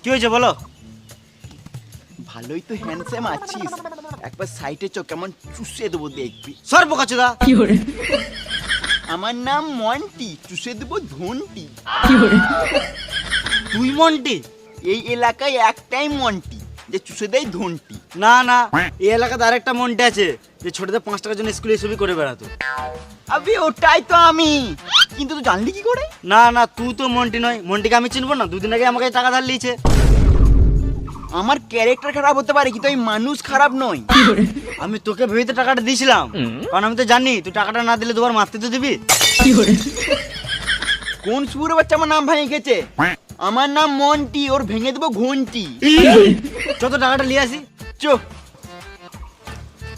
কি হয়েছে বলো? ভালোই তো হ্যান্ডসাম আছিস, একবার সাইডে চোখ কেমন চুষে দেবো দেখবি। সর বোকাচোদা। আমার নাম মন্টি, চুষে দেবো ধনটি। তুই মন্টি? এই এলাকায় একটাই মন্টি যে চুষে দেয় ধনটি। না না, এই এলাকাতে আরেকটা মন্টি আছে যে ছোটদের 5 টাকার জন্য স্কুলে এসবই করে বেড়াতো। আবে ওটাই তো আমি, কিন্তু তুই জানলি কি করে? না না, তুই তো মন্টি নয়। মন্টিকে আমি চিনবো না? দুদিন আগে আমাকে টাকা ধার লিয়েছে। আমার ক্যারেক্টার খারাপ হতে পারে কিন্তু আমি মানুষ খারাপ নই। আমি তোকে ভেবেতে টাকাটা দিয়েছিলাম, কারণ আমি তো জানি তুই টাকাটা না দিলে দুবার মারতে তো দিবি। কোন সুরে বাচ্চা আমার নাম ভেঙে গেছে? আমার নাম মন্টি, ওর ভেঙে দেবো ঘন্টি। যত টাকাটা নিয়ে আসি। চো